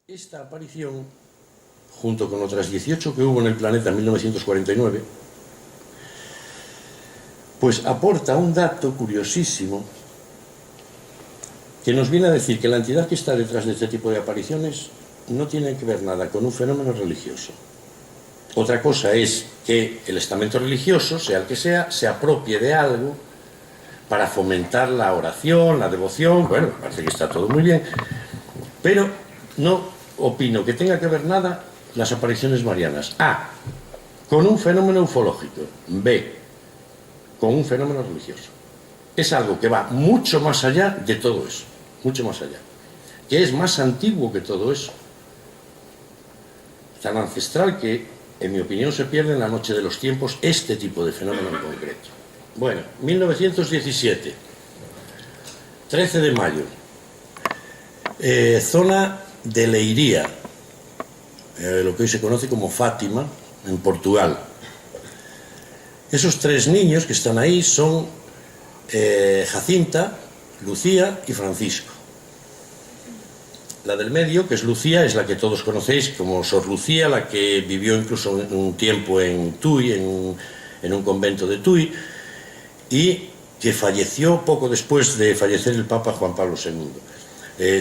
Esta aparición, junto con otras 18 que hubo en el planeta en 1949, pues aporta un dato curiosísimo que nos viene a decir que la entidad que está detrás de este tipo de apariciones no tiene que ver nada con un fenómeno religioso. Otra cosa es que el estamento religioso, sea el que sea, se apropie de algo para fomentar la oración, la devoción. Bueno, parece que está todo muy bien, pero no opino que tenga que ver nada las apariciones marianas. A, con un fenómeno ufológico. B, con un fenómeno religioso. Es algo que va mucho más allá de todo eso, mucho más allá, que es más antiguo que todo eso, tan ancestral que, en mi opinión, se pierde en la noche de los tiempos este tipo de fenómeno en concreto. Bueno, 1917, 13 de mayo, zona de Leiria, lo que hoy se conoce como Fátima, en Portugal. Esos tres niños que están ahí son Jacinta, Lucía y Francisco. La del medio, que es Lucía, es la que todos conocéis como Sor Lucía, la que vivió incluso un tiempo en Tui, en un convento de Tui, y que falleció poco después de fallecer el Papa Juan Pablo II.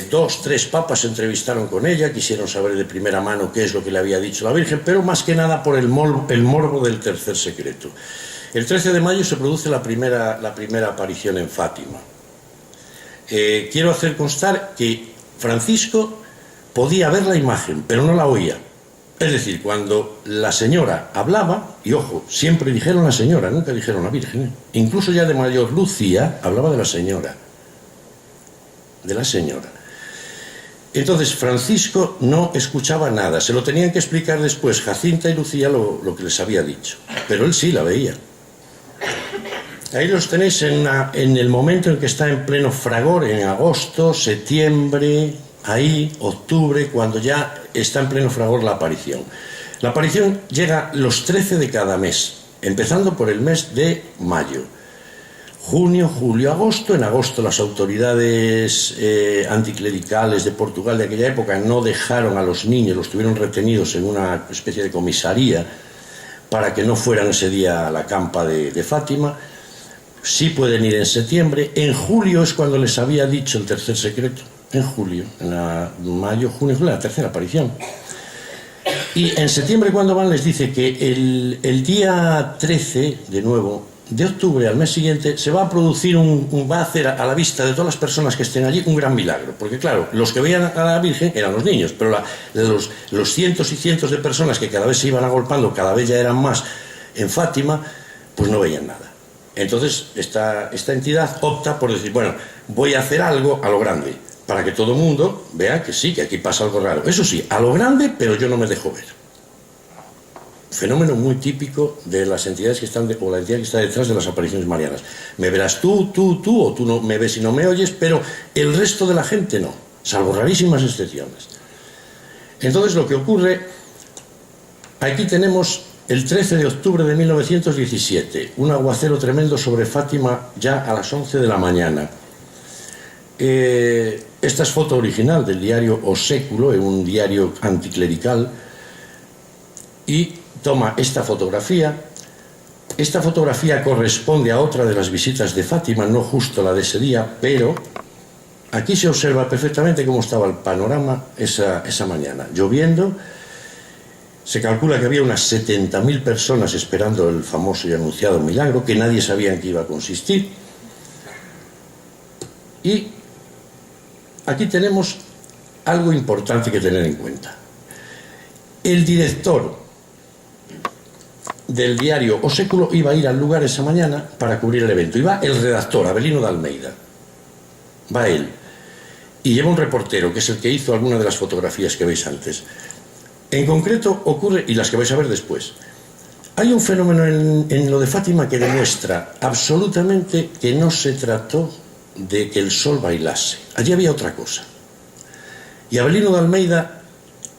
Dos, tres papas se entrevistaron con ella, quisieron saber de primera mano qué es lo que le había dicho la Virgen, pero más que nada por el morbo del tercer secreto. El 13 de mayo se produce la primera aparición en Fátima. Quiero hacer constar que Francisco podía ver la imagen, pero no la oía. Es decir, cuando la señora hablaba, y ojo, siempre dijeron la señora, nunca dijeron la Virgen, ¿eh? Incluso ya de mayor Lucía hablaba de la señora. Entonces Francisco no escuchaba nada, se lo tenían que explicar después Jacinta y Lucía lo que les había dicho, pero él sí la veía. Ahí los tenéis en el momento en que está en pleno fragor, en agosto, septiembre, ahí, octubre, cuando ya está en pleno fragor la aparición. La aparición llega los 13 de cada mes, empezando por el mes de mayo. Junio, julio, agosto. En agosto las autoridades anticlericales de Portugal de aquella época no dejaron a los niños, los tuvieron retenidos en una especie de comisaría para que no fueran ese día a la campa de Fátima. Sí pueden ir en septiembre. En julio es cuando les había dicho el tercer secreto. En julio, mayo, junio, julio, la tercera aparición. Y en septiembre, cuando van, les dice que el día 13, de nuevo, de octubre al mes siguiente, se va a producir va a hacer a la vista de todas las personas que estén allí un gran milagro, porque claro, los que veían a la Virgen eran los niños, pero los cientos y cientos de personas que cada vez se iban agolpando, cada vez ya eran más en Fátima, pues no veían nada. Entonces esta entidad opta por decir, bueno, voy a hacer algo a lo grande, para que todo el mundo vea que sí, que aquí pasa algo raro. Eso sí, a lo grande, pero yo no me dejo ver. Fenómeno muy típico de las entidades que están, o la entidad que está detrás de las apariciones marianas. Me verás tú, o tú no me ves y no me oyes, pero el resto de la gente no, salvo rarísimas excepciones. Entonces lo que ocurre, aquí tenemos el 13 de octubre de 1917, un aguacero tremendo sobre Fátima ya a las 11 de la mañana. Esta es foto original del diario O Século, un diario anticlerical, y toma esta fotografía. Esta fotografía corresponde a otra de las visitas de Fátima, no justo la de ese día, pero aquí se observa perfectamente cómo estaba el panorama esa mañana. Lloviendo, se calcula que había unas 70.000 personas esperando el famoso y anunciado milagro, que nadie sabía en qué iba a consistir. Y aquí tenemos algo importante que tener en cuenta. El director del diario O Século iba a ir al lugar esa mañana para cubrir el evento. Y va el redactor, Avelino de Almeida. Va él. Y lleva un reportero, que es el que hizo algunas de las fotografías que veis antes. En concreto ocurre, y las que vais a ver después, hay un fenómeno en lo de Fátima que demuestra absolutamente que no se trató de que el sol bailase. Allí había otra cosa. Y Avelino de Almeida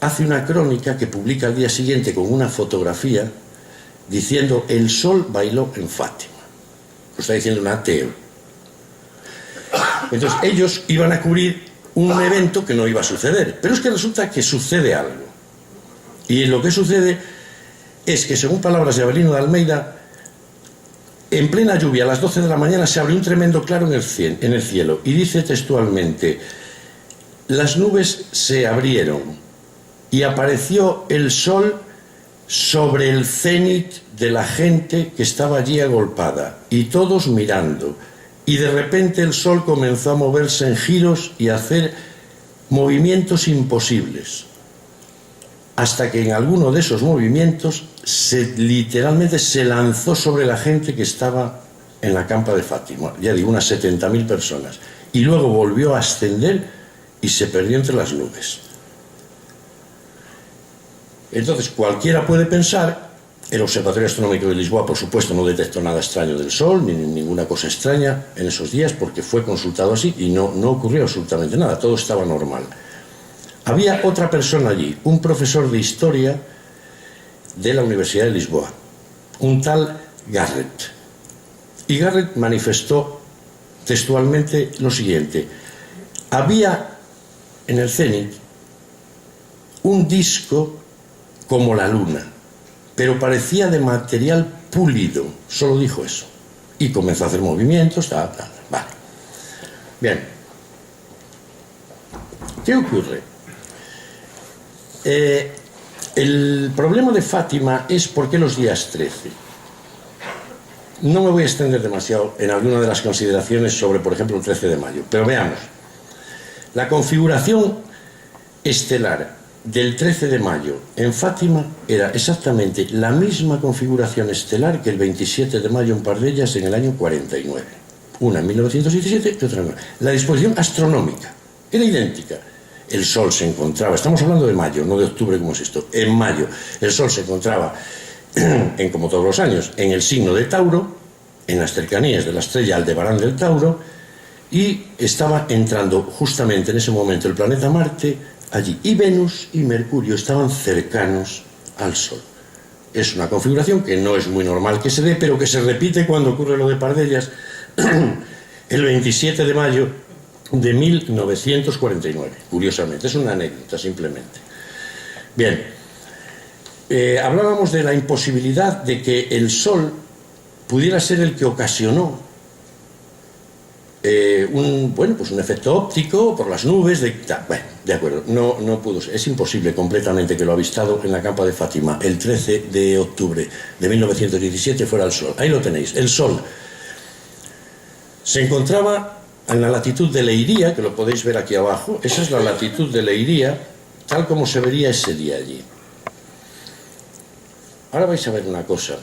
hace una crónica que publica al día siguiente con una fotografía diciendo: el sol bailó en Fátima. Lo está diciendo un ateo. Entonces ellos iban a cubrir un evento que no iba a suceder. Pero es que resulta que sucede algo. Y lo que sucede es que, según palabras de Avelino de Almeida, en plena lluvia, a las 12 de la mañana, se abrió un tremendo claro en el cielo. Y dice textualmente: las nubes se abrieron y apareció el sol sobre el cénit de la gente que estaba allí agolpada, y todos mirando. Y de repente el sol comenzó a moverse en giros y a hacer movimientos imposibles, hasta que en alguno de esos movimientos literalmente se lanzó sobre la gente que estaba en la campa de Fátima, ya digo, unas 70.000 personas, y luego volvió a ascender y se perdió entre las nubes. Entonces cualquiera puede pensar, el Observatorio Astronómico de Lisboa, por supuesto, no detectó nada extraño del Sol, ni ninguna cosa extraña en esos días, porque fue consultado así y no ocurrió absolutamente nada, todo estaba normal. Había otra persona allí, un profesor de historia de la Universidad de Lisboa, un tal Garrett. Y Garrett manifestó textualmente lo siguiente: había en el cénit un disco como la luna, pero parecía de material pulido, solo dijo eso. Y comenzó a hacer movimientos, vale. Bien. ¿Qué ocurre? El problema de Fátima es por qué los días 13. No me voy a extender demasiado en alguna de las consideraciones sobre, por ejemplo, el 13 de mayo, pero veamos. La configuración estelar del 13 de mayo en Fátima era exactamente la misma configuración estelar que el 27 de mayo en Pardellas en el año 49. Una en 1917 y otra en... La disposición astronómica era idéntica. El Sol se encontraba, estamos hablando de mayo, no de octubre como es esto, en mayo el Sol se encontraba, como todos los años, en el signo de Tauro, en las cercanías de la estrella Aldebarán del Tauro, y estaba entrando justamente en ese momento el planeta Marte allí, y Venus y Mercurio estaban cercanos al Sol. Es una configuración que no es muy normal que se dé, pero que se repite cuando ocurre lo de Pardellas el 27 de mayo de 1949, curiosamente. Es una anécdota simplemente. Bien, hablábamos de la imposibilidad de que el Sol pudiera ser el que ocasionó un efecto óptico por las nubes, de acuerdo, no pudo ser, es imposible completamente que lo avistado en la campa de Fátima el 13 de octubre de 1917 fuera el Sol. Ahí lo tenéis, el Sol se encontraba en la latitud de Leiría, que lo podéis ver aquí abajo. Esa es la latitud de Leiría, tal como se vería ese día allí. Ahora vais a ver una cosa.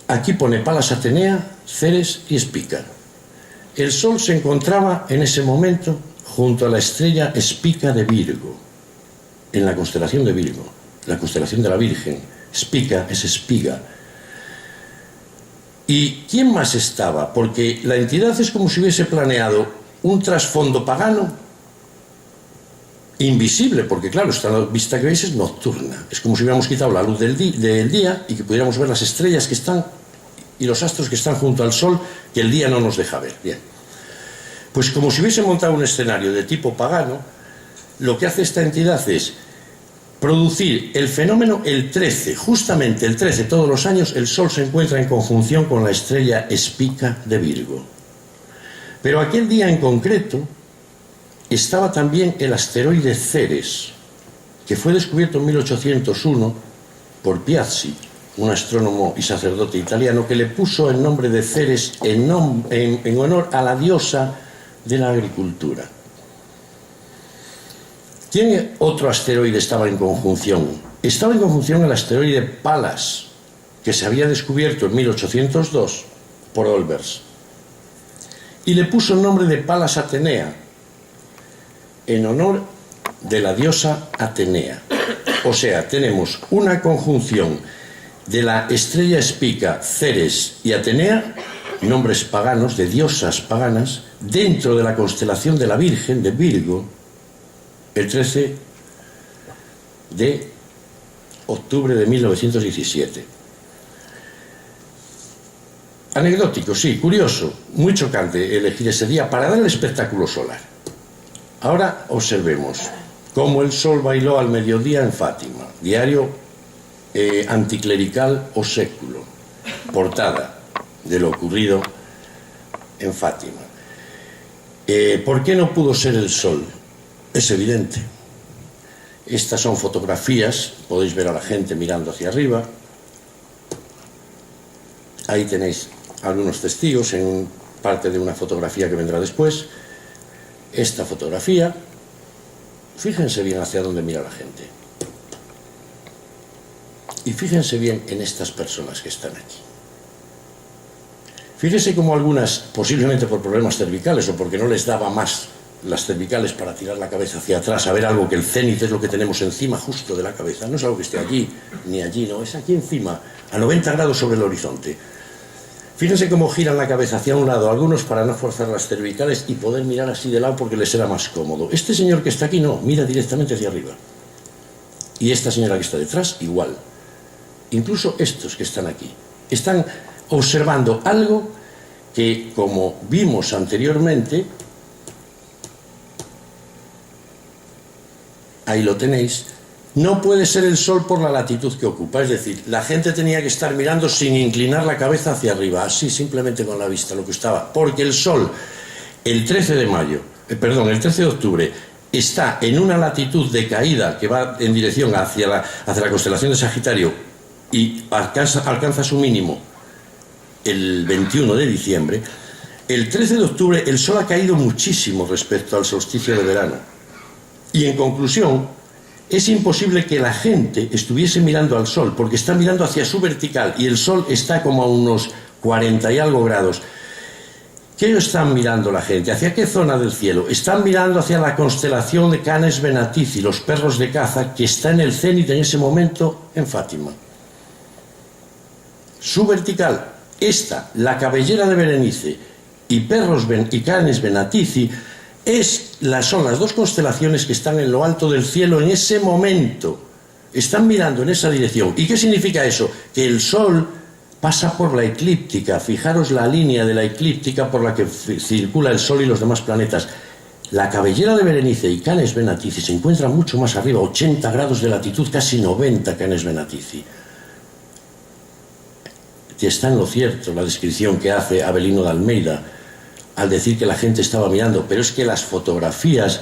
Aquí pone Palas Atenea, Ceres y Spica. El Sol se encontraba en ese momento junto a la estrella Spica de Virgo, en la constelación de Virgo, la constelación de la Virgen. Spica es espiga. ¿Y quién más estaba? Porque la entidad es como si hubiese planeado un trasfondo pagano invisible, porque claro, esta vista que veis es nocturna. Es como si hubiéramos quitado la luz del día y que pudiéramos ver las estrellas que están y los astros que están junto al Sol, que el día no nos deja ver. Bien. Pues como si hubiese montado un escenario de tipo pagano, lo que hace esta entidad es producir el fenómeno el 13, justamente el 13, todos los años el Sol se encuentra en conjunción con la estrella Spica de Virgo. Pero aquel día en concreto estaba también el asteroide Ceres, que fue descubierto en 1801 por Piazzi, un astrónomo y sacerdote italiano, que le puso el nombre de Ceres en honor a la diosa de la agricultura. ¿Qué otro asteroide estaba en conjunción? Estaba en conjunción el asteroide Pallas, que se había descubierto en 1802 por Olbers, y le puso el nombre de Palas Atenea en honor de la diosa Atenea. O sea, tenemos una conjunción de la estrella Spica, Ceres y Atenea, nombres paganos, de diosas paganas, dentro de la constelación de la Virgen de Virgo, el 13 de octubre de 1917. Anecdótico, sí, curioso, muy chocante elegir ese día para dar el espectáculo solar. Ahora observemos cómo el sol bailó al mediodía en Fátima, diario anticlerical o século, portada de lo ocurrido en Fátima. ¿Por qué no pudo ser el sol? Es evidente. Estas son fotografías, podéis ver a la gente mirando hacia arriba. Ahí tenéis algunos testigos en parte de una fotografía que vendrá después. Esta fotografía, fíjense bien hacia dónde mira la gente. Y fíjense bien en estas personas que están aquí. Fíjense cómo algunas, posiblemente por problemas cervicales o porque no les daba más las cervicales para tirar la cabeza hacia atrás, a ver algo que el cénit es lo que tenemos encima justo de la cabeza, no es algo que esté allí ni allí, no, es aquí encima, a 90 grados sobre el horizonte. Fíjense cómo giran la cabeza hacia un lado, algunos para no forzar las cervicales y poder mirar así de lado porque les era más cómodo. Este señor que está aquí no, mira directamente hacia arriba. Y esta señora que está detrás, igual. Incluso estos que están aquí, están observando algo que, como vimos anteriormente, ahí lo tenéis, no puede ser el sol por la latitud que ocupa, es decir, la gente tenía que estar mirando sin inclinar la cabeza hacia arriba, así simplemente con la vista, lo que estaba, porque el sol, el 13 de octubre, está en una latitud de caída que va en dirección hacia la constelación de Sagitario y alcanza su mínimo el 21 de diciembre, el 13 de octubre el sol ha caído muchísimo respecto al solsticio de verano. Y en conclusión, es imposible que la gente estuviese mirando al sol, porque está mirando hacia su vertical y el sol está como a unos 40 y algo grados. ¿Qué están mirando la gente? ¿Hacia qué zona del cielo? Están mirando hacia la constelación de Canes Venatici, los perros de caza, que está en el cénit en ese momento en Fátima. Su vertical, la cabellera de Berenice y Canes Venatici, son las dos constelaciones que están en lo alto del cielo en ese momento. Están mirando en esa dirección. ¿Y qué significa eso? Que el sol pasa por la eclíptica. Fijaros la línea de la eclíptica por la que circula el sol y los demás planetas. La cabellera de Berenice y Canes Venatici se encuentran mucho más arriba, 80 grados de latitud, casi 90 Canes Venatici. Que está en lo cierto la descripción que hace Avelino de Almeida al decir que la gente estaba mirando, pero es que las fotografías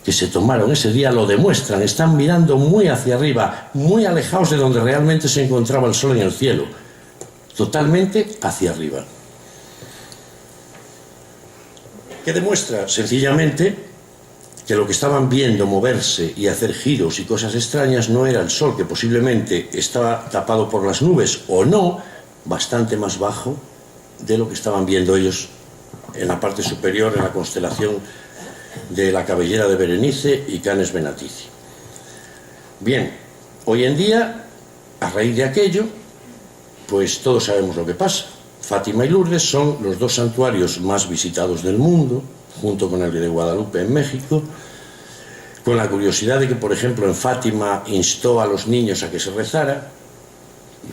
que se tomaron ese día lo demuestran, están mirando muy hacia arriba, muy alejados de donde realmente se encontraba el sol en el cielo, totalmente hacia arriba. ¿Qué demuestra? Sencillamente que lo que estaban viendo moverse y hacer giros y cosas extrañas no era el sol, que posiblemente estaba tapado por las nubes, o no, bastante más bajo de lo que estaban viendo ellos en la parte superior, en la constelación de la cabellera de Berenice y Canes Venatici. Bien, hoy en día, a raíz de aquello, pues todos sabemos lo que pasa. Fátima y Lourdes son los dos santuarios más visitados del mundo, junto con el de Guadalupe en México, con la curiosidad de que, por ejemplo, en Fátima instó a los niños a que se rezara,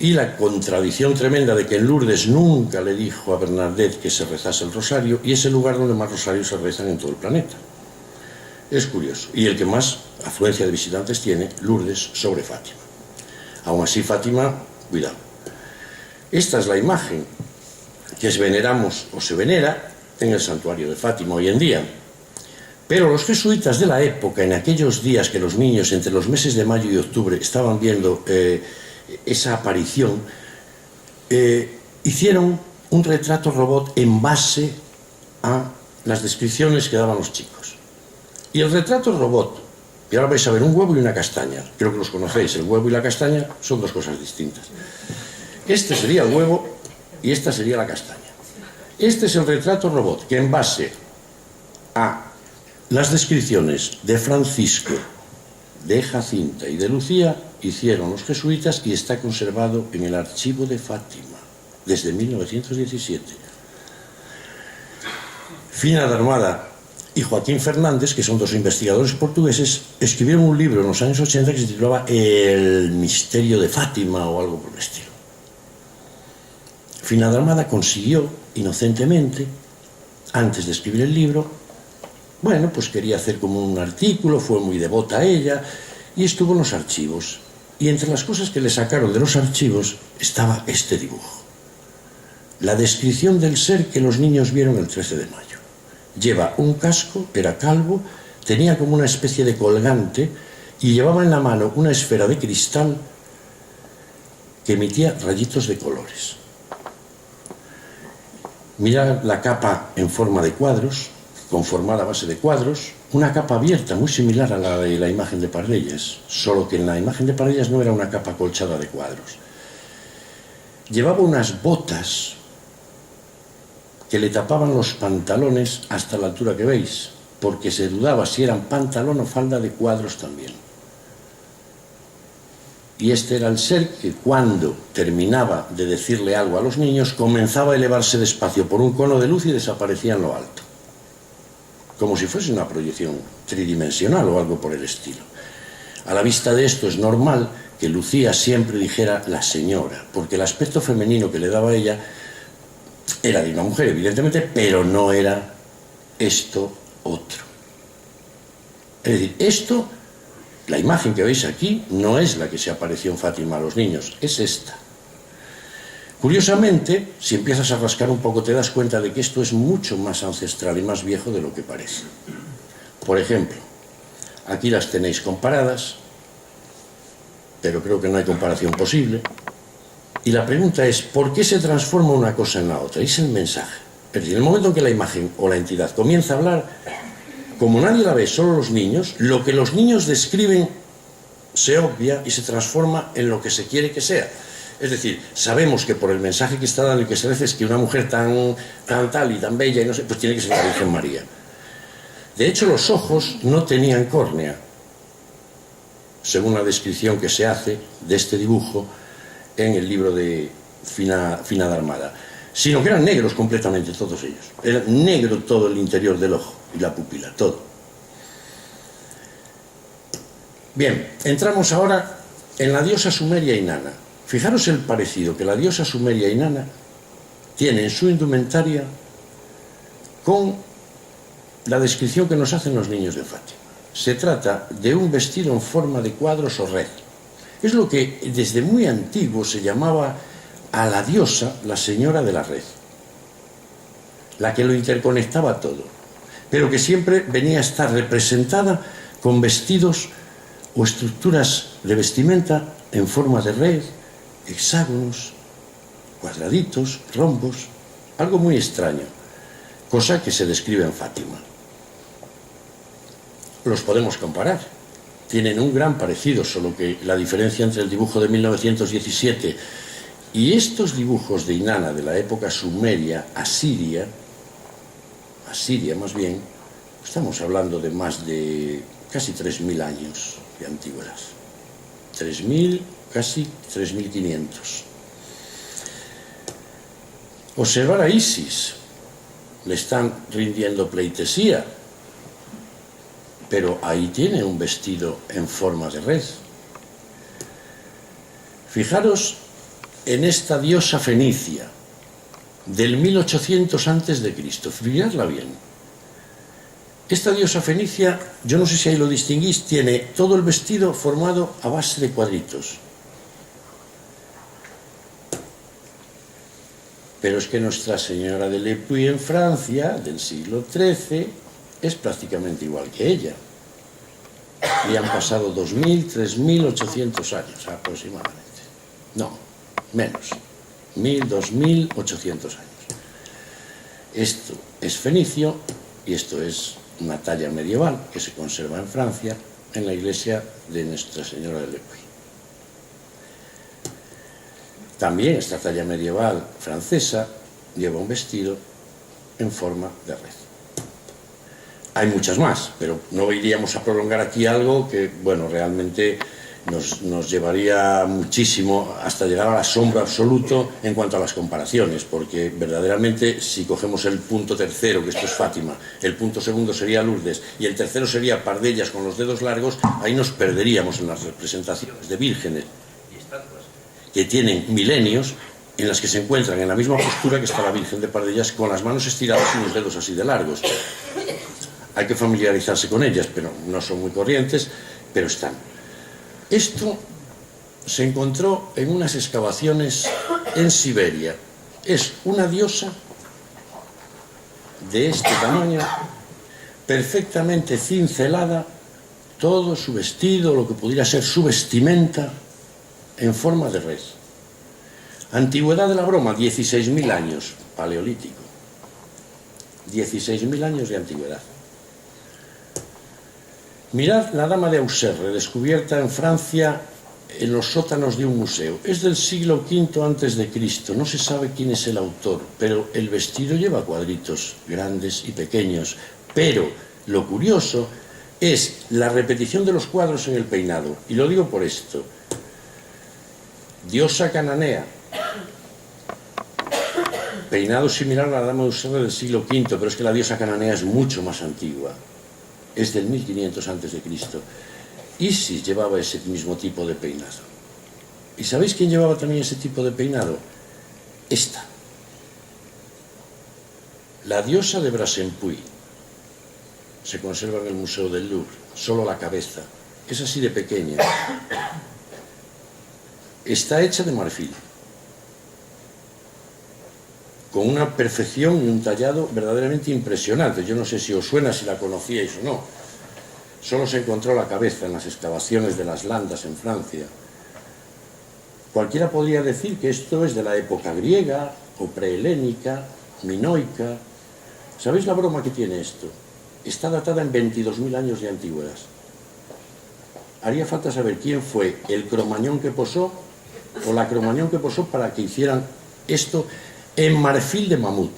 y la contradicción tremenda de que en Lourdes nunca le dijo a Bernadette que se rezase el rosario, y es el lugar donde más rosarios se rezan en todo el planeta. Es curioso. Y el que más afluencia de visitantes tiene, Lourdes sobre Fátima. Aún así, Fátima, cuidado. Esta es la imagen que veneramos o se venera en el santuario de Fátima hoy en día. Pero los jesuitas de la época, en aquellos días que los niños entre los meses de mayo y octubre estaban viendo esa aparición, hicieron un retrato robot en base a las descripciones que daban los chicos. Y el retrato robot, y ahora vais a ver un huevo y una castaña, creo que los conocéis, el huevo y la castaña son dos cosas distintas. Este sería el huevo y esta sería la castaña. Este es el retrato robot que, en base a las descripciones de Francisco, de Jacinta y de Lucía, hicieron los jesuitas y está conservado en el archivo de Fátima desde 1917. Fina de Armada y Joaquín Fernández, que son dos investigadores portugueses, escribieron un libro en los años 80 que se titulaba El misterio de Fátima o algo por el estilo. Finadarmada consiguió, inocentemente, antes de escribir el libro, bueno, pues quería hacer como un artículo, fue muy devota a ella, y estuvo en los archivos. Y entre las cosas que le sacaron de los archivos estaba este dibujo. La descripción del ser que los niños vieron el 13 de mayo. Lleva un casco, era calvo, tenía como una especie de colgante y llevaba en la mano una esfera de cristal que emitía rayitos de colores. Mira la capa en forma de cuadros, conformada a base de cuadros, una capa abierta muy similar a la de la imagen de Parrellas, solo que en la imagen de Parrellas no era una capa acolchada de cuadros. Llevaba unas botas que le tapaban los pantalones hasta la altura que veis, porque se dudaba si eran pantalón o falda de cuadros también. Y este era el ser que cuando terminaba de decirle algo a los niños, comenzaba a elevarse despacio por un cono de luz y desaparecía en lo alto, como si fuese una proyección tridimensional o algo por el estilo. A la vista de esto es normal que Lucía siempre dijera la señora, porque el aspecto femenino que le daba a ella era de una mujer, evidentemente, pero no era esto otro. Es decir, esto, la imagen que veis aquí, no es la que se apareció en Fátima a los niños, es esta. Curiosamente, si empiezas a rascar un poco, te das cuenta de que esto es mucho más ancestral y más viejo de lo que parece. Por ejemplo, aquí las tenéis comparadas, pero creo que no hay comparación posible. Y la pregunta es, ¿por qué se transforma una cosa en la otra? Es el mensaje. Es decir, en el momento en que la imagen o la entidad comienza a hablar, como nadie la ve, solo los niños, lo que los niños describen se obvia y se transforma en lo que se quiere que sea. Es decir, sabemos que por el mensaje que está dando y que se dice es que una mujer tan tal y tan bella y no sé, pues tiene que ser la Virgen María. De hecho, los ojos no tenían córnea, según la descripción que se hace de este dibujo en el libro de Finadarmada, sino que eran negros completamente todos ellos. Era negro todo el interior del ojo y la pupila, todo. Bien, entramos ahora en la diosa sumeria Inanna. Fijaros el parecido que la diosa sumeria Inanna tiene en su indumentaria con la descripción que nos hacen los niños de Fátima. Se trata de un vestido en forma de cuadros o red. Es lo que desde muy antiguo se llamaba a la diosa la señora de la red, la que lo interconectaba todo, pero que siempre venía a estar representada con vestidos o estructuras de vestimenta en forma de red, hexágonos, cuadraditos, rombos, algo muy extraño, cosa que se describe en Fátima. Los podemos comparar. Tienen un gran parecido, solo que la diferencia entre el dibujo de 1917 y estos dibujos de Inanna de la época sumeria, asiria más bien, estamos hablando de más de casi 3.000 años de antigüedad. 3.000, casi 3.500. Observar a Isis, le están rindiendo pleitesía, pero ahí tiene un vestido en forma de red. Fijaros en esta diosa fenicia del 1800 a.C., miradla bien. Esta diosa fenicia, yo no sé si ahí lo distinguís, tiene todo el vestido formado a base de cuadritos. Pero es que Nuestra Señora de Lepuy en Francia, del siglo XIII, es prácticamente igual que ella. Y han pasado 2.000, 3.800 años aproximadamente. No, menos. 1.000, 2.800 años. Esto es fenicio y esto es una talla medieval que se conserva en Francia en la iglesia de Nuestra Señora de Lepuy. También esta talla medieval francesa lleva un vestido en forma de red. Hay muchas más, pero no iríamos a prolongar aquí algo que, bueno, realmente nos llevaría muchísimo hasta llegar al asombro absoluto en cuanto a las comparaciones, porque verdaderamente si cogemos el punto tercero, que esto es Fátima, el punto segundo sería Lourdes y el tercero sería Pardellas con los dedos largos, ahí nos perderíamos en las representaciones de vírgenes y estatuas que tienen milenios en las que se encuentran en la misma postura que está la Virgen de Pardellas, con las manos estiradas y los dedos así de largos. Hay que familiarizarse con ellas, pero no son muy corrientes, pero están. Esto se encontró en unas excavaciones en Siberia. Es una diosa de este tamaño, perfectamente cincelada, todo su vestido, lo que pudiera ser su vestimenta, en forma de res. Antigüedad de la broma, 16.000 años, paleolítico. 16.000 años de antigüedad. Mirad la Dama de Auxerre, descubierta en Francia en los sótanos de un museo. Es del siglo V a.C. No se sabe quién es el autor, pero el vestido lleva cuadritos grandes y pequeños. Pero lo curioso es la repetición de los cuadros en el peinado. Y lo digo por esto. Diosa cananea. Peinado similar a la Dama de Auxerre del siglo V, pero es que la diosa cananea es mucho más antigua. Es del 1500 a.C. Isis llevaba ese mismo tipo de peinado. ¿Y sabéis quién llevaba también ese tipo de peinado? Esta. La diosa de Brasenpuy. Se conserva en el Museo del Louvre. Solo la cabeza. Es así de pequeña. Está hecha de marfil. Con una perfección y un tallado verdaderamente impresionante. Yo no sé si os suena, si la conocíais o no. Solo se encontró la cabeza en las excavaciones de las Landas en Francia. Cualquiera podría decir que esto es de la época griega o prehelénica, minoica. ¿Sabéis la broma que tiene esto? Está datada en 22.000 años de antigüedad. Haría falta saber quién fue el cromañón que posó o la cromañón que posó para que hicieran esto en marfil de mamut.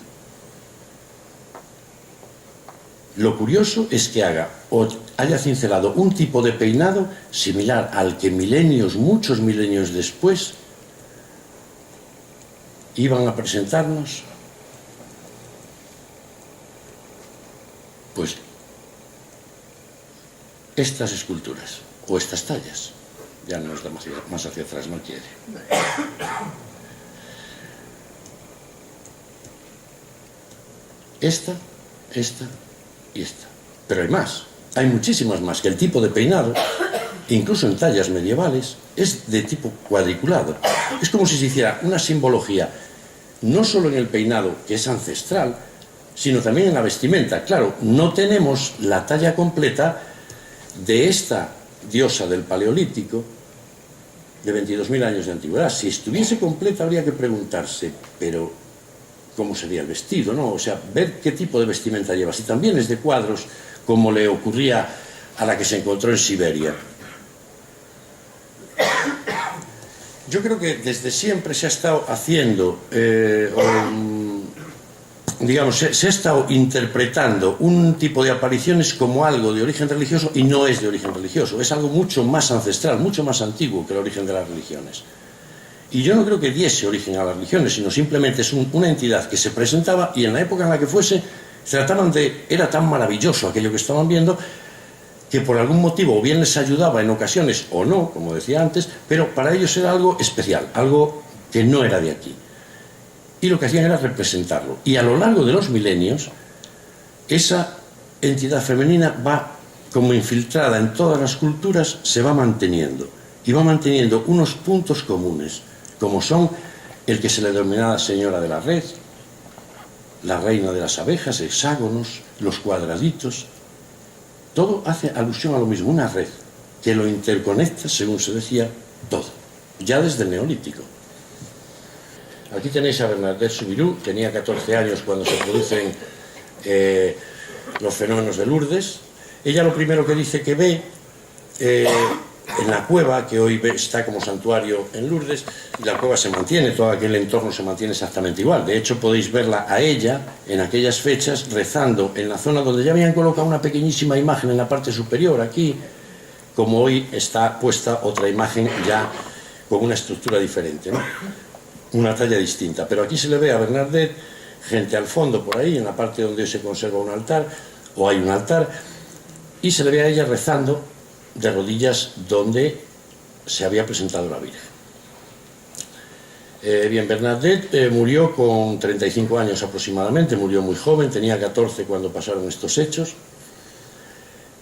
Lo curioso es que haya cincelado un tipo de peinado similar al que milenios, muchos milenios después, iban a presentarnos, pues, estas esculturas o estas tallas. Ya no es más hacia atrás, no quiere. Esta y esta. Pero hay más, hay muchísimas más, que el tipo de peinado, incluso en tallas medievales, es de tipo cuadriculado. Es como si se hiciera una simbología, no solo en el peinado, que es ancestral, sino también en la vestimenta. Claro, no tenemos la talla completa de esta diosa del Paleolítico, de 22.000 años de antigüedad. Si estuviese completa habría que preguntarse, pero cómo sería el vestido, ¿no? O sea, ver qué tipo de vestimenta lleva. Si también es de cuadros, como le ocurría a la que se encontró en Siberia. Yo creo que desde siempre se ha estado haciendo, digamos, se ha estado interpretando un tipo de apariciones como algo de origen religioso, y no es de origen religioso, es algo mucho más ancestral, mucho más antiguo que el origen de las religiones. Y yo no creo que diese origen a las religiones, sino simplemente es una entidad que se presentaba, y en la época en la que fuese, trataban de... Era tan maravilloso aquello que estaban viendo, que por algún motivo o bien les ayudaba en ocasiones o no, como decía antes, pero para ellos era algo especial, algo que no era de aquí. Y lo que hacían era representarlo. Y a lo largo de los milenios, esa entidad femenina va como infiltrada en todas las culturas, se va manteniendo. Y va manteniendo unos puntos comunes, como son el que se le denominaba señora de la red, la reina de las abejas, hexágonos, los cuadraditos. Todo hace alusión a lo mismo, una red que lo interconecta, según se decía, todo, ya desde el Neolítico. Aquí tenéis a Bernadette Soubirous, tenía 14 años cuando se producen los fenómenos de Lourdes. Ella lo primero que dice que ve en la cueva, que hoy está como santuario en Lourdes, y la cueva se mantiene, todo aquel entorno se mantiene exactamente igual. De hecho, podéis verla a ella en aquellas fechas rezando en la zona donde ya habían colocado una pequeñísima imagen en la parte superior, aquí, como hoy está puesta otra imagen ya con una estructura diferente, ¿no? Una talla distinta. Pero aquí se le ve a Bernadette, gente al fondo por ahí, en la parte donde se conserva un altar, o hay un altar, y se le ve a ella rezando de rodillas donde se había presentado la Virgen. Bien, Bernadette murió con 35 años aproximadamente, murió muy joven, tenía 14 cuando pasaron estos hechos.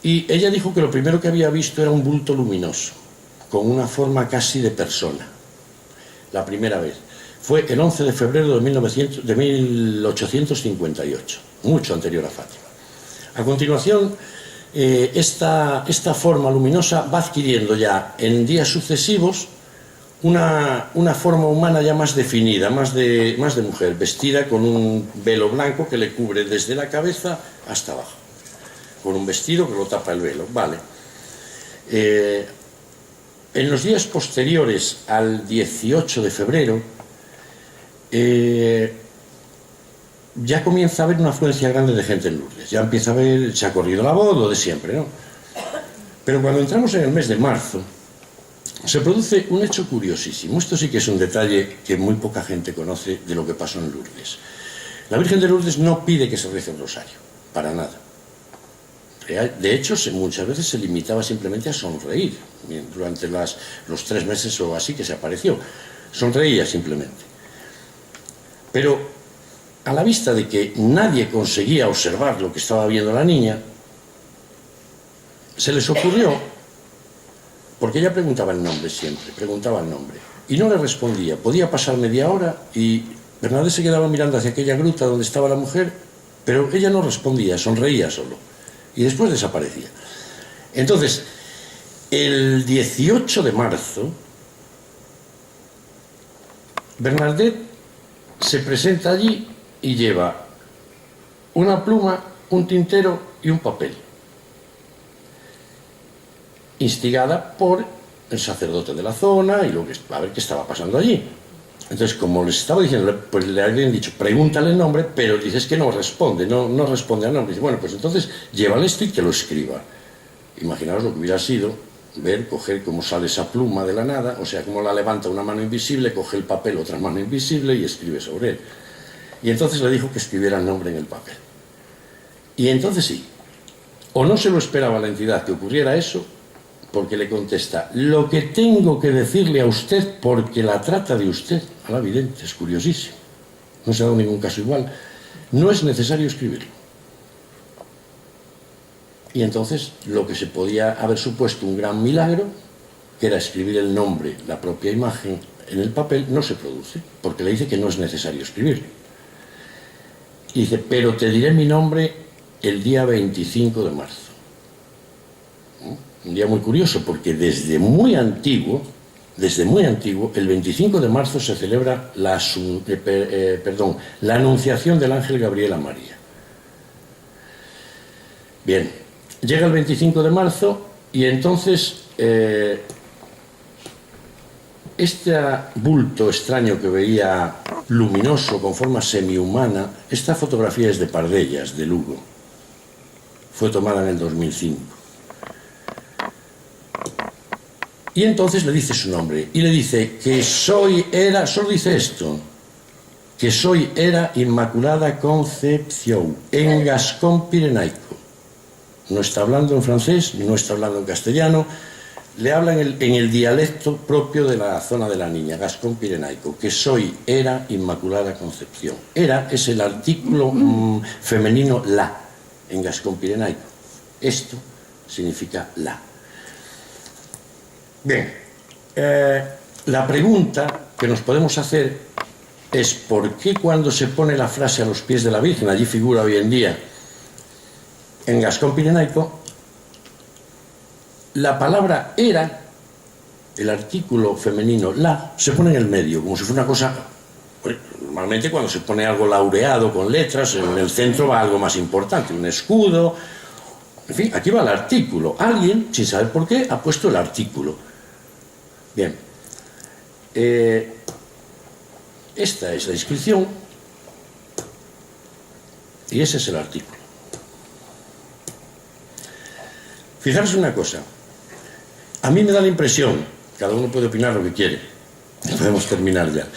Y ella dijo que lo primero que había visto era un bulto luminoso, con una forma casi de persona. La primera vez. Fue el 11 de febrero de 1858, mucho anterior a Fátima. A continuación, esta forma luminosa va adquiriendo ya en días sucesivos una forma humana ya más definida, más de mujer, vestida con un velo blanco que le cubre desde la cabeza hasta abajo, con un vestido que lo tapa el velo, vale. En los días posteriores al 18 de febrero, ya comienza a haber una afluencia grande de gente en Lourdes, ya empieza a haber, se ha corrido la voz, lo de siempre, ¿no? Pero cuando entramos en el mes de marzo, se produce un hecho curiosísimo. Esto sí que es un detalle que muy poca gente conoce de lo que pasó en Lourdes. La Virgen de Lourdes no pide que se rece el rosario, para nada. De hecho, muchas veces se limitaba simplemente a sonreír durante los 3 meses o así que se apareció. Sonreía simplemente. Pero a la vista de que nadie conseguía observar lo que estaba viendo la niña, se les ocurrió, porque ella preguntaba el nombre siempre, preguntaba el nombre, y no le respondía. Podía pasar media hora y Bernadette se quedaba mirando hacia aquella gruta donde estaba la mujer, pero ella no respondía, sonreía solo, y después desaparecía. Entonces, el 18 de marzo, Bernadette se presenta allí y lleva una pluma, un tintero y un papel, instigada por el sacerdote de la zona y a ver qué estaba pasando allí. Entonces, como les estaba diciendo, pues le habían dicho, pregúntale el nombre, pero dices que no responde, no responde al nombre. Dice, bueno, pues entonces llévale esto y que lo escriba. Imaginaos lo que hubiera sido coger cómo sale esa pluma de la nada, o sea, cómo la levanta una mano invisible, coge el papel, otra mano invisible y escribe sobre él. Y entonces le dijo que escribiera el nombre en el papel. Y entonces sí, o no se lo esperaba la entidad que ocurriera eso, porque le contesta, lo que tengo que decirle a usted porque la trata de usted, a la vidente, es curiosísimo, no se ha dado ningún caso igual, no es necesario escribirlo. Y entonces lo que se podía haber supuesto un gran milagro, que era escribir el nombre, la propia imagen, en el papel, no se produce, porque le dice que no es necesario escribirlo. Y dice, pero te diré mi nombre el día 25 de marzo. Un día muy curioso, porque desde muy antiguo, el 25 de marzo se celebra la anunciación del ángel Gabriel a María. Bien, llega el 25 de marzo y entonces este bulto extraño que veía luminoso, con forma semihumana, esta fotografía es de Pardellas, de Lugo. Fue tomada en el 2005. Y entonces le dice su nombre, y le dice que era, solo dice esto, que era Inmaculada Concepción, en Gascón Pirenaico. No está hablando en francés, no está hablando en castellano, le habla en el dialecto propio de la zona de la niña, Gascón Pirenaico, que era Inmaculada Concepción. Era es el artículo femenino la, en Gascón Pirenaico. Esto significa la. Bien, la pregunta que nos podemos hacer es ¿por qué cuando se pone la frase a los pies de la Virgen, allí figura hoy en día, en Gascón Pirenaico, la palabra era, el artículo femenino la, se pone en el medio, como si fuera una cosa... Normalmente cuando se pone algo laureado con letras, en el centro va algo más importante, un escudo, en fin, aquí va el artículo. Alguien, sin saber por qué, ha puesto el artículo. Bien, esta es la inscripción y ese es el artículo. Fijaros una cosa, a mí me da la impresión, cada uno puede opinar lo que quiere, podemos terminar ya,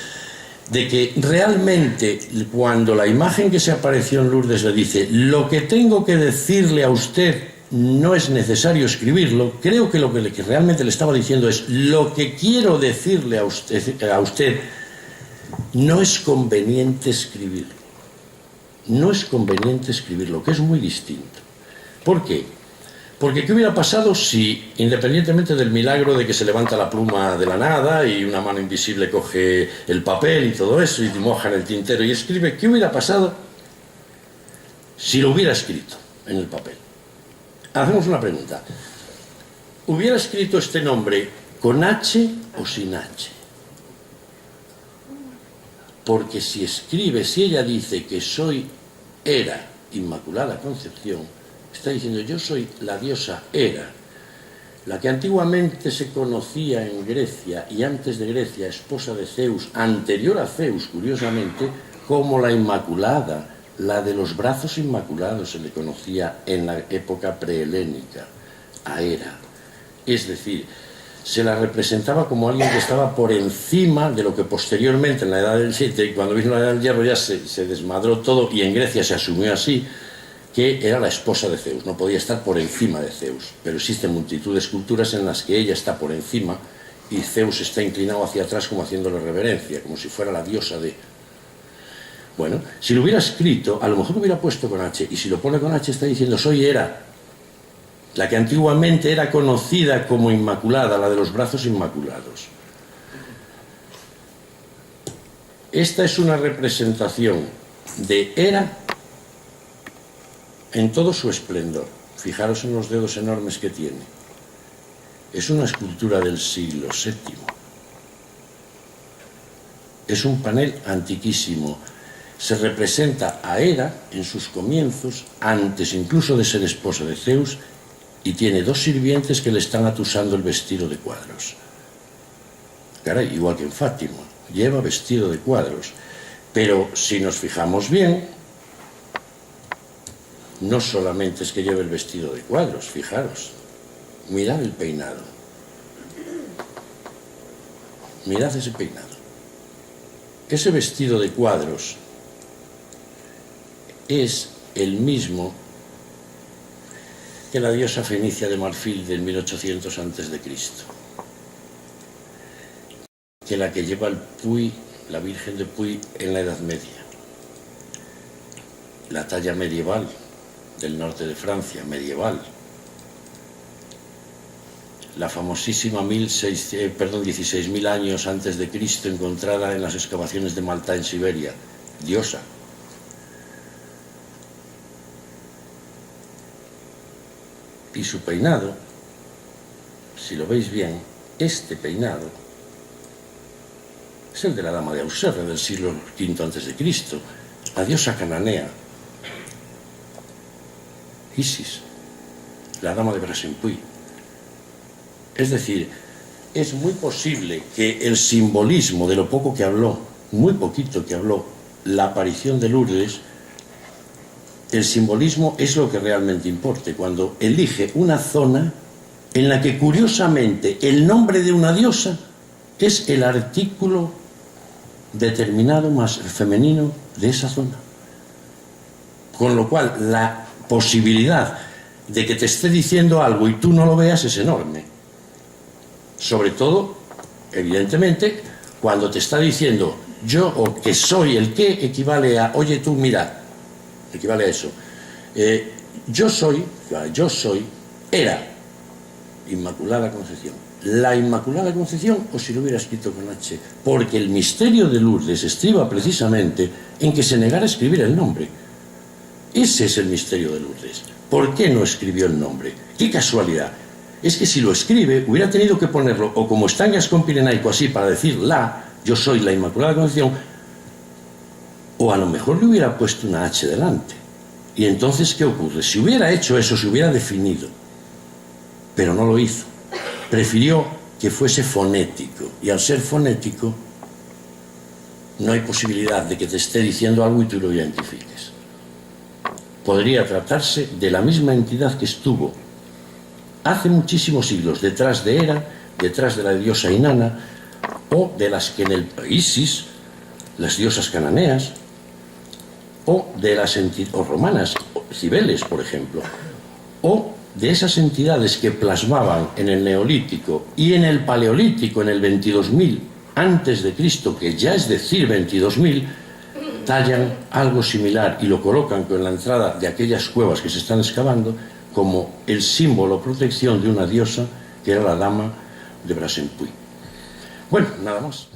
de que realmente cuando la imagen que se apareció en Lourdes le dice lo que tengo que decirle a usted no es necesario escribirlo, creo que lo que realmente le estaba diciendo es lo que quiero decirle a usted no es conveniente escribirlo. No es conveniente escribirlo, que es muy distinto. ¿Por qué? Porque ¿qué hubiera pasado si, independientemente del milagro de que se levanta la pluma de la nada y una mano invisible coge el papel y todo eso y moja en el tintero y escribe, ¿qué hubiera pasado si lo hubiera escrito en el papel? Hacemos una pregunta. ¿Hubiera escrito este nombre con H o sin H? Porque si escribe, si ella dice que soy Hera, Inmaculada Concepción, está diciendo yo soy la diosa Hera, la que antiguamente se conocía en Grecia y antes de Grecia esposa de Zeus, anterior a Zeus, curiosamente, como la Inmaculada, la de los brazos inmaculados, se le conocía en la época prehelénica, a Hera. Es decir, se la representaba como alguien que estaba por encima de lo que posteriormente en la Edad del Hierro, cuando vino la Edad del Hierro ya se desmadró todo y en Grecia se asumió así, que era la esposa de Zeus, no podía estar por encima de Zeus, pero existen multitud de esculturas en las que ella está por encima y Zeus está inclinado hacia atrás como haciéndole reverencia, como si fuera la diosa de... Bueno, si lo hubiera escrito, a lo mejor lo hubiera puesto con H, y si lo pone con H está diciendo soy Hera, la que antiguamente era conocida como Inmaculada, la de los brazos inmaculados. Esta es una representación de Hera en todo su esplendor. Fijaros en los dedos enormes que tiene. Es una escultura del siglo VII. Es un panel antiquísimo. Se representa a Hera en sus comienzos, antes incluso de ser esposa de Zeus, y tiene dos sirvientes que le están atusando el vestido de cuadros. Caray, igual que en Fátima, lleva vestido de cuadros. Pero si nos fijamos bien, no solamente es que lleve el vestido de cuadros, fijaros, mirad el peinado. Mirad ese peinado. Ese vestido de cuadros es el mismo que la diosa fenicia de marfil del 1800 a.C., que la que lleva el Puy, la Virgen de Puy, en la Edad Media. La talla medieval del norte de Francia, medieval. La famosísima 16.000 años antes de Cristo, encontrada en las excavaciones de Malta en Siberia, diosa. Y su peinado, si lo veis bien, este peinado es el de la dama de Auxerre del siglo V a.C., la diosa cananea, Isis, la dama de Brasenpuy. Es decir, es muy posible que el simbolismo de lo poco que habló, muy poquito que habló, la aparición de Lourdes, el simbolismo es lo que realmente importa, cuando elige una zona en la que curiosamente el nombre de una diosa es el artículo determinado más femenino de esa zona. Con lo cual la posibilidad de que te esté diciendo algo y tú no lo veas es enorme. Sobre todo, evidentemente, cuando te está diciendo yo o que soy el que equivale a oye tú mira, equivale a eso. Yo soy Hera, Inmaculada Concepción. La Inmaculada Concepción, o si lo hubiera escrito con H, porque el misterio de Lourdes estriba precisamente en que se negara a escribir el nombre. Ese es el misterio de Lourdes. ¿Por qué no escribió el nombre? ¡Qué casualidad! Es que si lo escribe, hubiera tenido que ponerlo, o como está en Gascón Pirenaico así, para decir yo soy la Inmaculada Concepción, o a lo mejor le hubiera puesto una H delante. Y entonces, ¿qué ocurre? Si hubiera hecho eso, se hubiera definido. Pero no lo hizo. Prefirió que fuese fonético. Y al ser fonético, no hay posibilidad de que te esté diciendo algo y tú lo identifiques. Podría tratarse de la misma entidad que estuvo hace muchísimos siglos detrás de Hera, detrás de la diosa Inanna, o de las que en el Isis, las diosas cananeas, o de las entidades romanas, Cibeles, por ejemplo, o de esas entidades que plasmaban en el Neolítico y en el Paleolítico, en el 22.000 antes de Cristo, que ya es decir 22.000, tallan algo similar y lo colocan con la entrada de aquellas cuevas que se están excavando como el símbolo o protección de una diosa que era la dama de Brasenpuy. Bueno, nada más.